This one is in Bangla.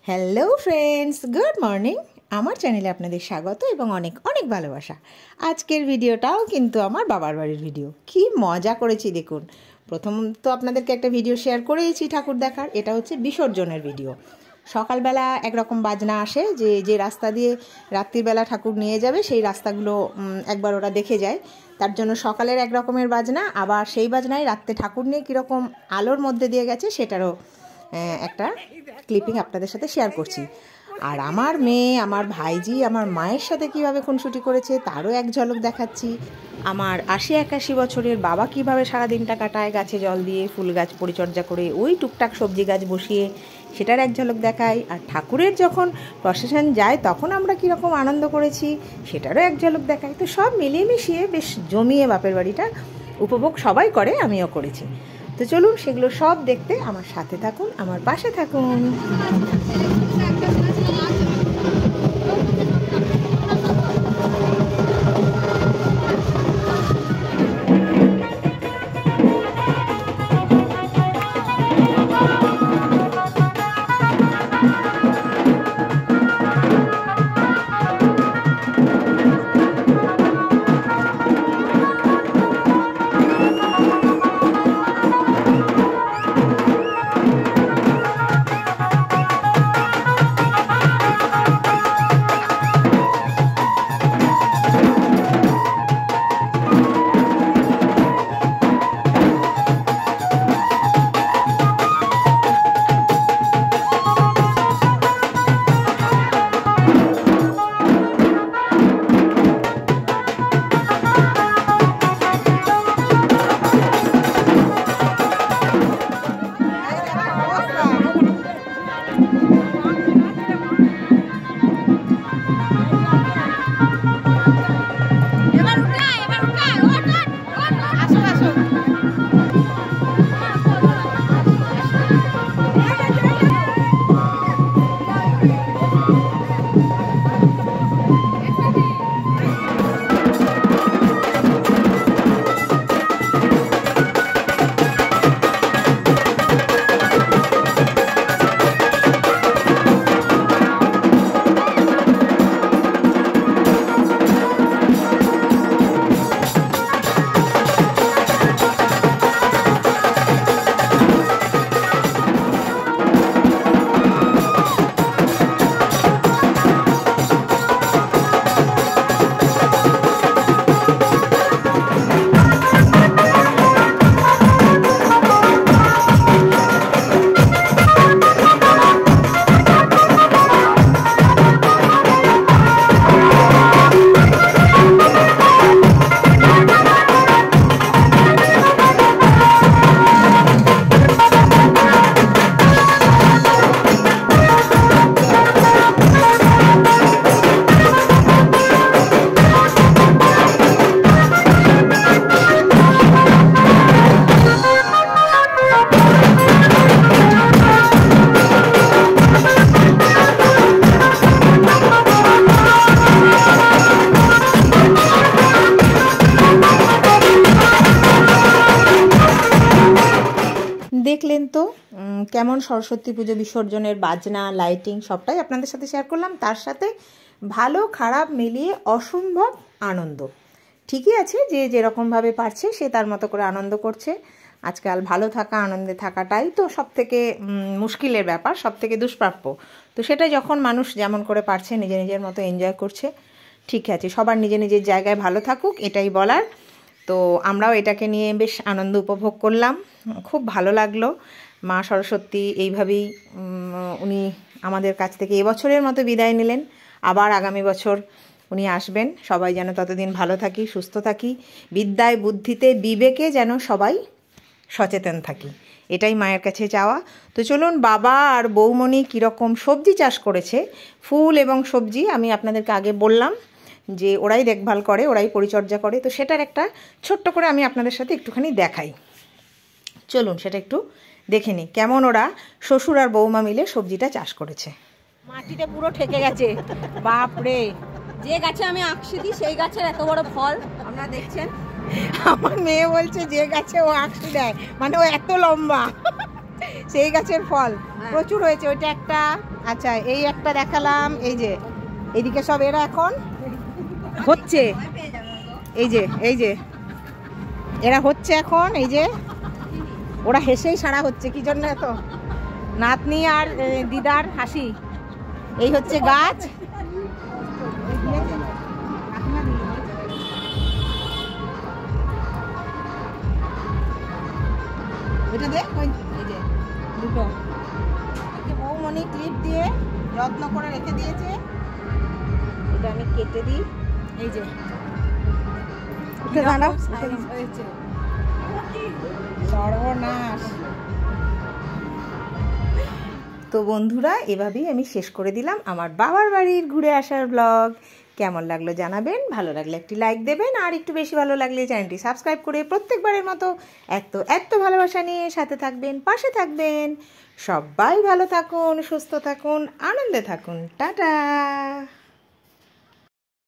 Hello friends, good morning. আমার চ্যানেলে আপনাদের স্বাগত এবং অনেক অনেক ভালোবাসা। আজকের ভিডিওটাও কিন্তু আমার বাবার বাড়ির ভিডিও। কি মজা করেছি দেখুন। প্রথম তো আপনাদেরকে একটা ভিডিও শেয়ার করেইছি ঠাকুর দেখার, এটা হচ্ছে বিসর্জনের ভিডিও। সকালবেলা একরকম বাজনা আসে যে যে রাস্তা দিয়ে রাত্রিবেলা ঠাকুর নিয়ে যাবে সেই রাস্তাগুলো একবার ওরা দেখে যায়। তার জন্য সকালের এক রকমের বাজনা, আবার সেই বাজনায় রাত্রে ঠাকুর নিয়ে কীরকম আলোর মধ্যে দিয়ে গেছে সেটারও একটা ক্লিপিং আপনাদের সাথে শেয়ার করছি। আর আমার মেয়ে, আমার ভাইজি আমার মায়ের সাথে কিভাবে খুনসুটি করেছে তারও এক ঝলক দেখাচ্ছি। আমার ৮০-৮১ বছরের বাবা কিভাবে সারাদিনটা কাটায় গাছে জল দিয়ে, ফুল গাছ পরিচর্যা করে, ওই টুকটাক সবজি গাছ বসিয়ে, সেটার এক ঝলক দেখাই। আর ঠাকুরের যখন প্রসেশন যায় তখন আমরা কীরকম আনন্দ করেছি সেটারও এক ঝলক দেখাই। তো সব মিলিয়ে মিশিয়ে বেশ জমিয়ে বাপের বাড়িটা উপভোগ সবাই করে, আমিও করেছি। তো চলুন সেগুলো সব দেখতে আমার সাথে থাকুন, আমার পাশে থাকুন। দেখলেন তো কেমন সরস্বতী পুজো বিসর্জনের বাজনা, লাইটিং সবটাই আপনাদের সাথে শেয়ার করলাম। তার সাথে ভালো খারাপ মিলিয়ে অসম্ভব আনন্দ। ঠিকই আছে, যে যেরকমভাবে পারছে সে তার মতো করে আনন্দ করছে। আজকাল ভালো থাকা, আনন্দে থাকাটাই তো সবথেকে মুশকিলের ব্যাপার, সবথেকে দুষ্প্রাপ্য। তো সেটা যখন মানুষ যেমন করে পারছে নিজে নিজের মতো এনজয় করছে, ঠিক আছে। সবার নিজে নিজের জায়গায় ভালো থাকুক, এটাই বলার। তো আমরাও এটাকে নিয়ে বেশ আনন্দ উপভোগ করলাম, খুব ভালো লাগলো। মা সরস্বতী এইভাবেই উনি আমাদের কাছ থেকে এবছরের মতো বিদায় নিলেন। আবার আগামী বছর উনি আসবেন। সবাই যেন ততদিন ভালো থাকি, সুস্থ থাকি, বিদ্যায় বুদ্ধিতে বিবেকে যেন সবাই সচেতন থাকি, এটাই মায়ের কাছে চাওয়া। তো চলুন, বাবা আর বৌমণি কীরকম সবজি চাষ করেছে, ফুল এবং সবজি, আমি আপনাদেরকে আগে বললাম যে ওরাই দেখভাল করে, ওরাই পরিচর্যা করে। তো সেটার একটা ছোট্ট করে আমি আপনাদের সাথে একটুখানি দেখাই। চলুন সেটা একটু দেখে নিই, কেমন ওরা শ্বশুর আর বৌমা মিলে সবজিটা চাষ করেছে। মাটিটা পুরো ঠেকে গেছে, বাপরে। যে গাছে আমি আঁকশি দিই সেই গাছের এত বড় ফল আপনারা দেখছেন। আমার মেয়ে বলছে যে গাছে ও আঁকশি দেয়, মানে ও এত লম্বা। সেই গাছের ফল প্রচুর হয়েছে। ওইটা একটা, আচ্ছা এই একটা দেখালাম, এই যে এইদিকে সব এরা এখন হচ্ছে, এই যে এরা হচ্ছে এখন, এই যে ওরা হেসেই সারা হচ্ছে কি জন্য, এত নাতনি আর দিদার হাসি। এই হচ্ছে গাছ, এটা দেখ ওই এই যে দুটো বৌমনি ক্লিপ দিয়ে যত্ন করে রেখে দিয়েছে। এটা আমি কেটে দিই, এই যে হয়েছে, সর্বনাশ। তো বন্ধুরা, এভাবেই আমি শেষ করে দিলাম আমার বাবার বাড়ির ঘুরে আসার ব্লগ। কেমন লাগলো জানাবেন, ভালো লাগলে একটি লাইক দেবেন, আর একটু বেশি ভালো লাগলে চ্যানেলটি সাবস্ক্রাইব করে প্রত্যেকবারের মতো এত ভালোবাসা নিয়ে সাথে থাকবেন, পাশে থাকবেন। সবাই ভালো থাকুন, সুস্থ থাকুন, আনন্দে থাকুন। টাটা।